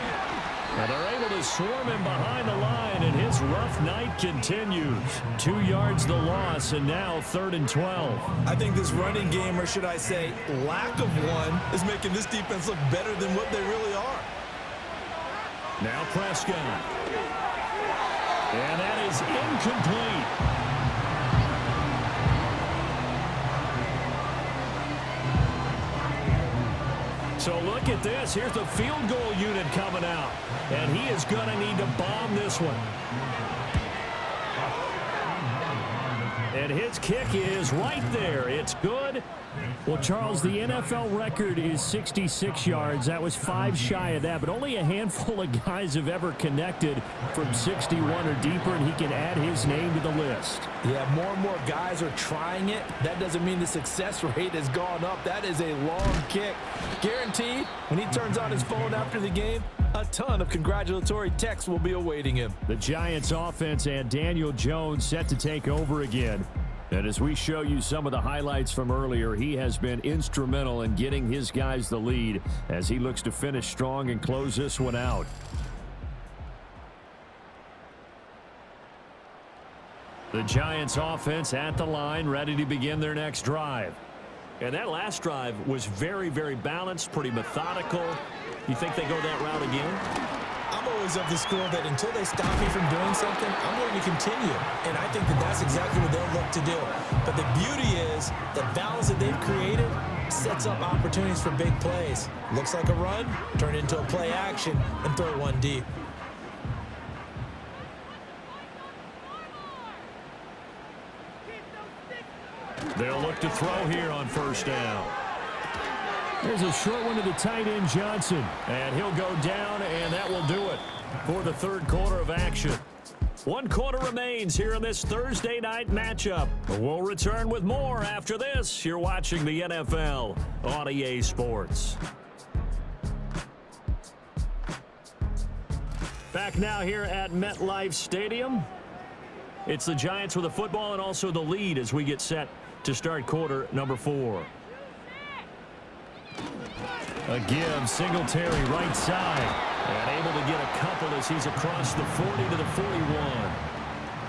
Speaker 2: And they're able to swarm him behind the line, and his rough night continues. 2 yards the loss, and now 3rd and 12.
Speaker 3: I think this running game, or should I say lack of one, is making this defense look better than what they really are.
Speaker 2: Now Prescott. And that is incomplete. So look at this. Here's the field goal unit coming out. And he is going to need to bomb this one. And his kick is right there. It's good. Well, Charles, the NFL record is 66 yards. That was 5 shy of that, but only a handful of guys have ever connected from 61 or deeper, and he can add his name to the list.
Speaker 3: Yeah, more and more guys are trying it. That doesn't mean the success rate has gone up. That is a long kick. Guaranteed, when he turns on his phone after the game, a ton of congratulatory texts will be awaiting him.
Speaker 2: The Giants offense and Daniel Jones set to take over again. And as we show you some of the highlights from earlier, he has been instrumental in getting his guys the lead as he looks to finish strong and close this one out. The Giants offense at the line, ready to begin their next drive. And that last drive was very, very balanced, pretty methodical. You think they go that route again?
Speaker 5: I'm always of the school that until they stop me from doing something, I'm going to continue. And I think that that's exactly what they'll look to do. But the beauty is the balance that they've created sets up opportunities for big plays. Looks like a run, turn it into a play action, and throw one deep.
Speaker 2: They'll look to throw here on first down.
Speaker 4: There's a short one to the tight end, Johnson.
Speaker 2: And he'll go down, and that will do it for the third quarter of action. 1 quarter remains here in this Thursday night matchup. We'll return with more after this. You're watching the NFL on EA Sports. Back now here at MetLife Stadium. It's the Giants with the football and also the lead as we get set to start quarter number 4.
Speaker 4: A give, Singletary right side.
Speaker 2: And able to get a couple as he's across the 40 to the 41.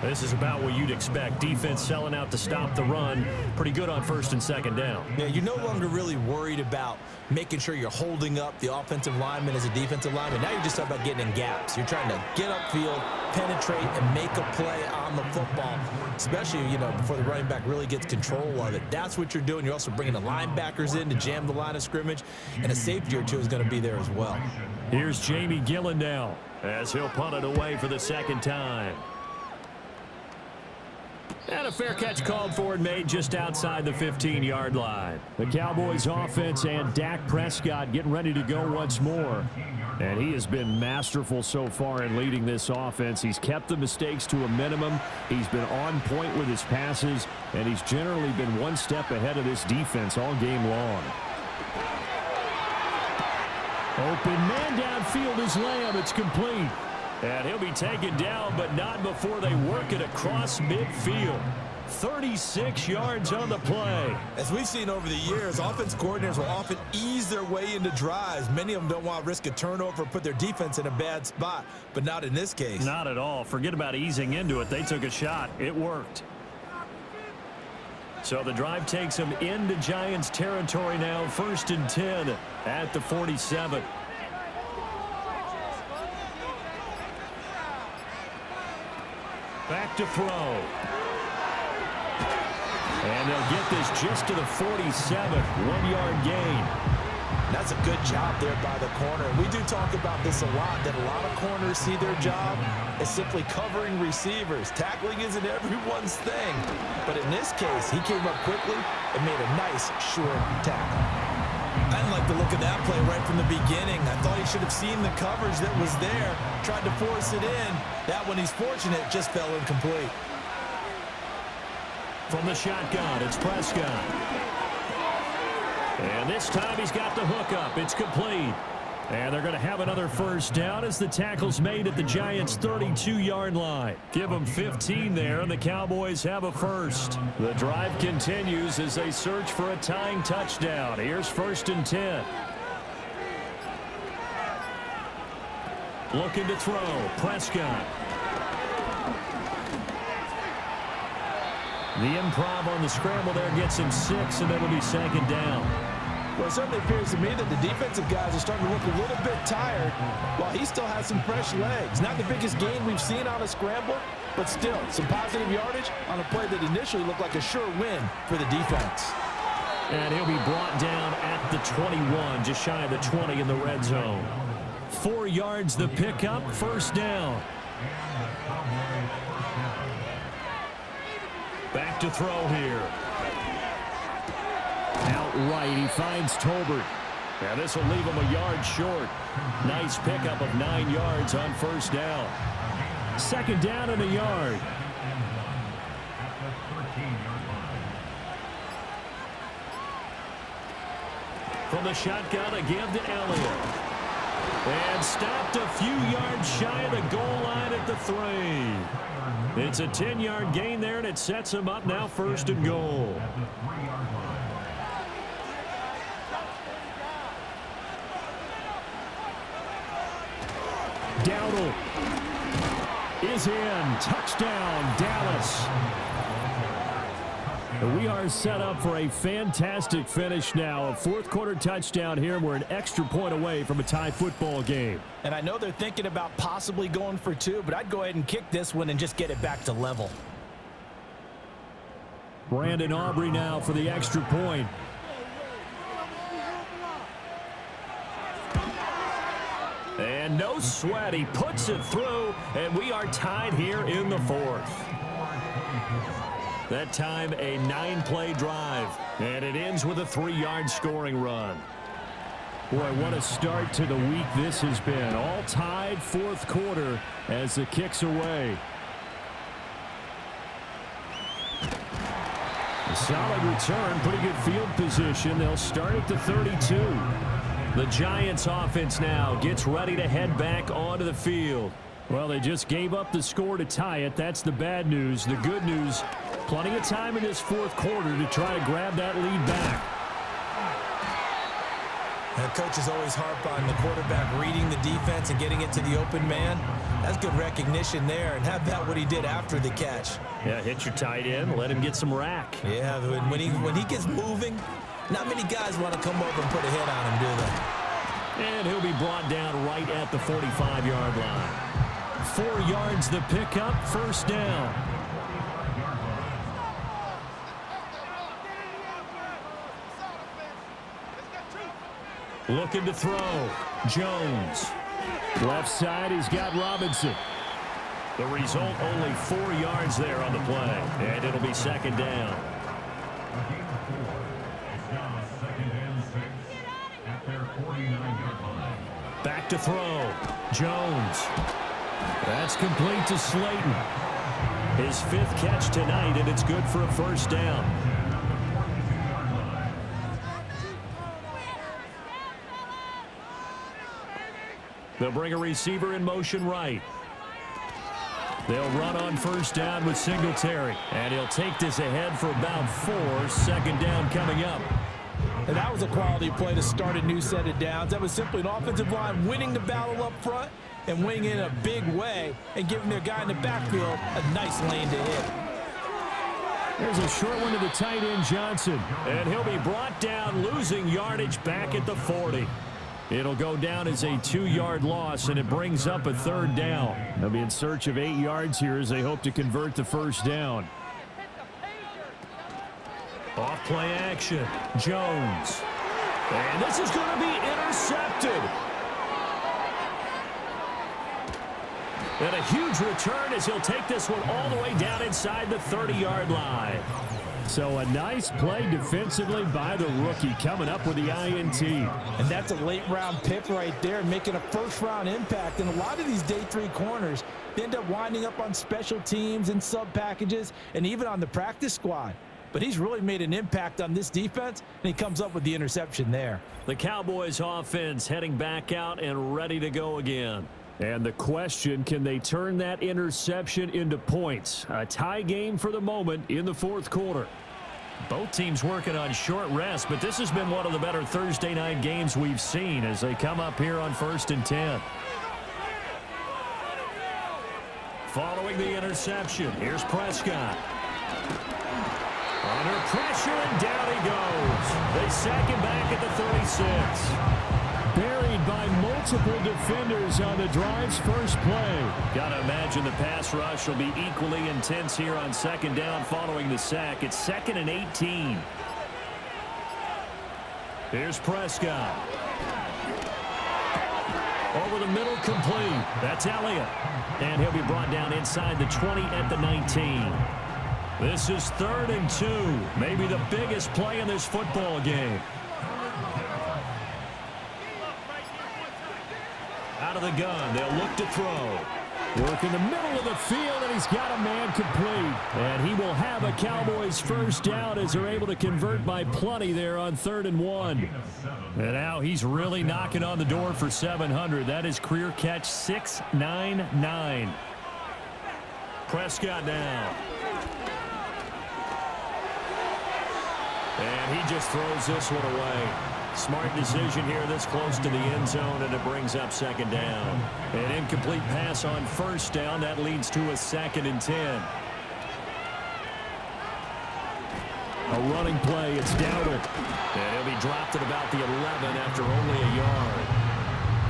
Speaker 2: This is about what you'd expect. Defense selling out to stop the run. Pretty good on first and second down.
Speaker 5: Yeah, you're no longer really worried about making sure you're holding up the offensive lineman as a defensive lineman. Now you're just talking about getting in gaps. You're trying to get upfield, penetrate, and make a play on the football, especially, before the running back really gets control of it. That's what you're doing. You're also bringing the linebackers in to jam the line of scrimmage, and a safety or two is going to be there as well.
Speaker 2: Here's Jamie Gillen now as he'll punt it away for the second time. And a fair catch called for and made just outside the 15-yard line.
Speaker 4: The Cowboys offense and Dak Prescott getting ready to go once more. And he has been masterful so far in leading this offense. He's kept the mistakes to a minimum. He's been on point with his passes, and he's generally been one step ahead of this defense all game long. Open man downfield is Lamb. It's complete.
Speaker 2: And he'll be taken down, but not before they work it across midfield. 36 yards on the play.
Speaker 5: As we've seen over the years, offense coordinators will often ease their way into drives. Many of them don't want to risk a turnover or put their defense in a bad spot, but not in this case.
Speaker 2: Not at all. Forget about easing into it. They took a shot. It worked. So the drive takes them into Giants territory now. 1st and 10 at the 47. Back to throw. And they'll get this just to the 47. 1-yard gain.
Speaker 5: That's a good job there by the corner. We do talk about this a lot, that a lot of corners see their job as simply covering receivers. Tackling isn't everyone's thing. But in this case, he came up quickly and made a nice, short tackle. I didn't like the look of that play right from the beginning. I thought he should have seen the coverage that was there, tried to force it in. That one, he's fortunate, just fell incomplete.
Speaker 2: From the shotgun, it's Prescott. And this time he's got the hook up. It's complete. And they're going to have another first down as the tackle's made at the Giants' 32-yard line. Give them 15 there, and the Cowboys have a first. The drive continues as they search for a tying touchdown. Here's 1st and 10. Looking to throw. Prescott. The improv on the scramble there gets him 6, and it'll be second down.
Speaker 3: Well, it certainly appears to me that the defensive guys are starting to look a little bit tired while he still has some fresh legs. Not the biggest gain we've seen on a scramble, but still some positive yardage on a play that initially looked like a sure win for the defense.
Speaker 2: And he'll be brought down at the 21, just shy of the 20 in the red zone. 4 yards the pickup, first down. Back to throw here. Outright, he finds Tolbert. Now this will leave him a yard short. Nice pickup of 9 yards on first down. Second down and a yard. From the shotgun, a give to Elliott. And stopped a few yards shy of the goal line at the 3. It's a 10-yard gain there, and it sets him up now first and goal. Dowdle is in. Touchdown, Dallas. We are set up for a fantastic finish now. A fourth-quarter touchdown here, and we're an extra point away from a tie football game.
Speaker 3: And I know they're thinking about possibly going for 2, but I'd go ahead and kick this one and just get it back to level.
Speaker 2: Brandon Aubrey now for the extra point. And no sweat. He puts it through, and we are tied here in the 4th. That time, a 9-play drive, and it ends with a 3-yard scoring run. Boy, what a start to the week this has been. All tied, fourth quarter as the kick's away. A solid return, pretty good field position. They'll start at the 32. The Giants offense now gets ready to head back onto the field. Well, they just gave up the score to tie it. That's the bad news. The good news, plenty of time in this fourth quarter to try to grab that lead back.
Speaker 5: And coaches always harp on the quarterback reading the defense and getting it to the open man. That's good recognition there, and have that what he did after the catch.
Speaker 2: Yeah, hit your tight end, let him get some rack.
Speaker 5: Yeah, when he gets moving, not many guys want to come over and put a hit on him, do they?
Speaker 2: And he'll be brought down right at the 45-yard line. 4 yards the pickup, first down. Looking to throw. Jones. Left side, he's got Robinson. The result, only 4 yards there on the play. And it'll be second down. Back to throw. Jones. That's complete to Slayton. His 5th catch tonight, and it's good for a first down. They'll bring a receiver in motion right. They'll run on first down with Singletary. And he'll take this ahead for about 4. Second down coming up.
Speaker 3: And that was a quality play to start a new set of downs. That was simply an offensive line winning the battle up front and winning in a big way and giving their guy in the backfield a nice lane to hit.
Speaker 2: There's a short one to the tight end, Johnson. And he'll be brought down, losing yardage back at the 40. It'll go down as a 2-yard loss, and it brings up a third down. They'll be in search of 8 yards here as they hope to convert the first down. Off play action. Jones. And this is going to be intercepted. And a huge return as he'll take this one all the way down inside the 30-yard line. So a nice play defensively by the rookie coming up with the INT.
Speaker 3: And that's a late-round pick right there, making a first-round impact. And a lot of these day 3 corners, they end up winding up on special teams and sub-packages and even on the practice squad. But he's really made an impact on this defense, and he comes up with the interception there.
Speaker 2: The Cowboys offense heading back out and ready to go again. And the question, can they turn that interception into points? A tie game for the moment in the fourth quarter. Both teams working on short rest, but this has been one of the better Thursday night games we've seen as they come up here on 1st and 10. Following the interception, here's Prescott. Under pressure, and down he goes. They sack him back at the 36. Buried by multiple defenders on the drive's first play. Got to imagine the pass rush will be equally intense here on second down following the sack. It's 2nd and 18. Here's Prescott. Over the middle, complete. That's Elliott. And he'll be brought down inside the 20 at the 19. This is 3rd and 2. Maybe the biggest play in this football game. Out of the gun, they'll look to throw. Work in the middle of the field, and he's got a man complete. And he will have a Cowboys first down as they're able to convert by plenty there on 3rd and 1. And now he's really knocking on the door for 700. That is career catch 699. Prescott now. And he just throws this one away. Smart decision here this close to the end zone, and it brings up 2nd down. An incomplete pass on 1st down. That leads to a 2nd and 10. A running play. It's Dowdle. And he'll be dropped at about the 11 after only a yard.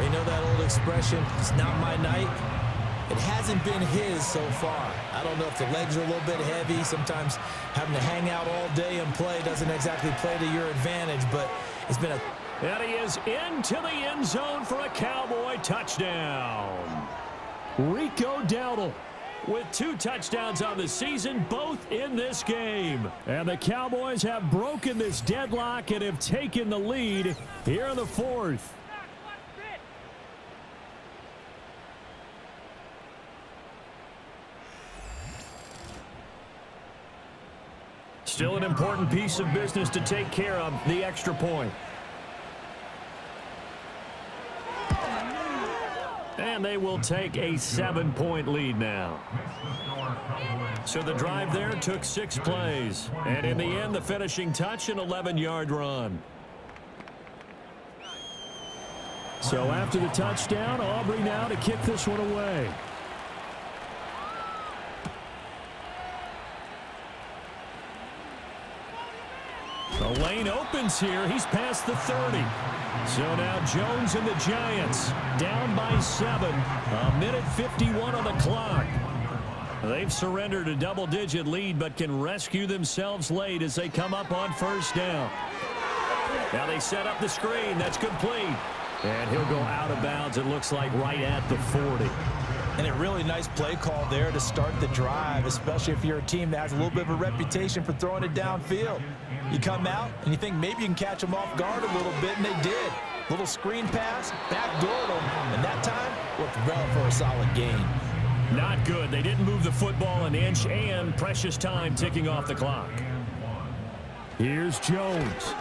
Speaker 5: We know that old expression, it's not my night. It hasn't been his so far. I don't know if the legs are a little bit heavy. Sometimes having to hang out all day and play doesn't exactly play to your advantage, but it's been a...
Speaker 2: And he is into the end zone for a Cowboy touchdown. Rico Dowdle with 2 touchdowns on the season, both in this game. And the Cowboys have broken this deadlock and have taken the lead here in the 4th. Still an important piece of business to take care of, the extra point. And they will take a 7-point lead now. So the drive there took 6 plays. And in the end, the finishing touch, an 11-yard run. So after the touchdown, Aubrey now to kick this one away. The lane opens here. He's past the 30. So now Jones and the Giants down by 7. A minute 51 on the clock. They've surrendered a double-digit lead but can rescue themselves late as they come up on 1st down. Now they set up the screen. That's complete. And he'll go out of bounds, it looks like, right at the 40.
Speaker 5: And a really nice play call there to start the drive, especially if you're a team that has a little bit of a reputation for throwing it downfield. You come out and you think maybe you can catch them off guard a little bit, and they did. Little screen pass, backdoored them, and that time looked well for a solid gain.
Speaker 2: Not good. They didn't move the football an inch, and precious time ticking off the clock. Here's Jones.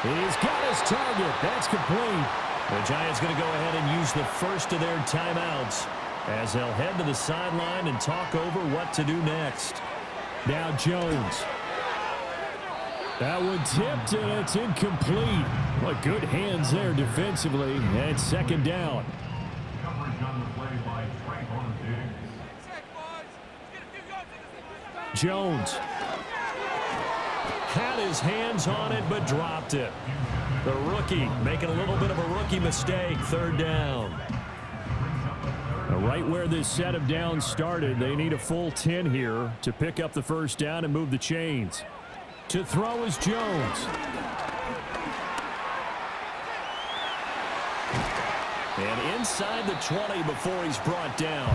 Speaker 2: He's got his target. That's complete. The Giants going to go ahead and use the first of their timeouts as they'll head to the sideline and talk over what to do next. Now Jones. That one tipped, and it's incomplete. What good hands there defensively, and 2nd down. Jones had his hands on it but dropped it. The rookie making a little bit of a rookie mistake. 3rd down. Right where this set of downs started, they need a full 10 here to pick up the 1st down and move the chains. To throw is Jones. And inside the 20 before he's brought down.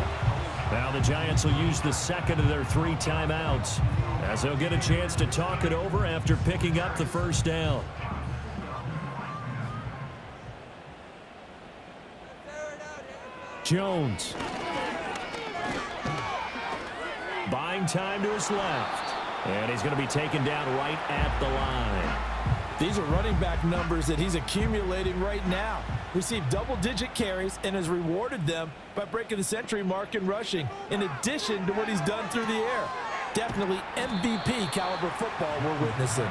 Speaker 2: Now the Giants will use the 2nd of their 3 timeouts as they'll get a chance to talk it over after picking up the 1st down. Jones. Buying time to his left. And he's going to be taken down right at the line.
Speaker 3: These are running back numbers that he's accumulating right now. Received double-digit carries and has rewarded them by breaking the century mark in rushing, in addition to what he's done through the air. Definitely MVP caliber football we're witnessing.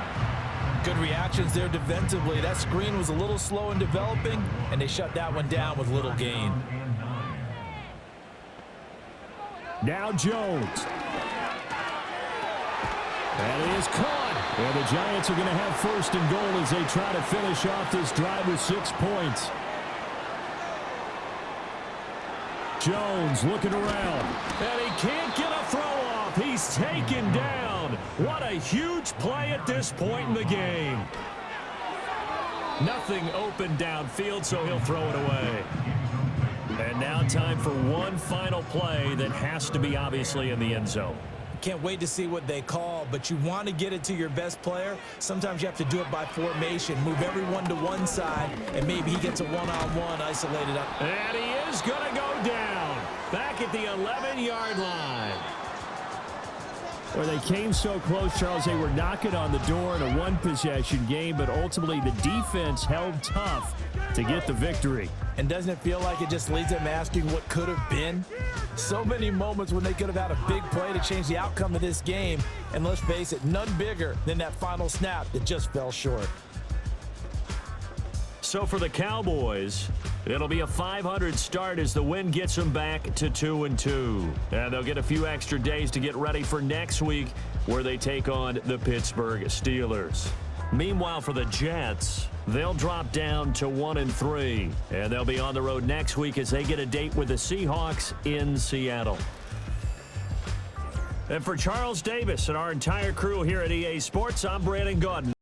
Speaker 3: Good reactions there defensively. That screen was a little slow in developing, and they shut that one down with little gain.
Speaker 2: Now Jones. And it is caught. And the Giants are going to have first and goal as they try to finish off this drive with 6 points. Jones looking around. And he can't get a throw off. He's taken down. What a huge play at this point in the game. Nothing open downfield, so he'll throw it away. And now time for one final play that has to be obviously in the end zone.
Speaker 5: Can't wait to see what they call, but you want to get it to your best player. Sometimes you have to do it by formation. Move everyone to one side, and maybe he gets a one-on-one isolated up.
Speaker 2: And he is going to go down back at the 11-yard line. Well, they came so close, Charles. They were knocking on the door in a one-possession game, but ultimately the defense held tough to get the victory.
Speaker 5: And doesn't it feel like it just leads them asking what could have been? So many moments when they could have had a big play to change the outcome of this game. And let's face it, none bigger than that final snap that just fell short.
Speaker 2: So for the Cowboys, it'll be a 500 start as the win gets them back to 2-2. And they'll get a few extra days to get ready for next week where they take on the Pittsburgh Steelers. Meanwhile, for the Jets, they'll drop down to 1-3. And they'll be on the road next week as they get a date with the Seahawks in Seattle. And for Charles Davis and our entire crew here at EA Sports, I'm Brandon Gaudin.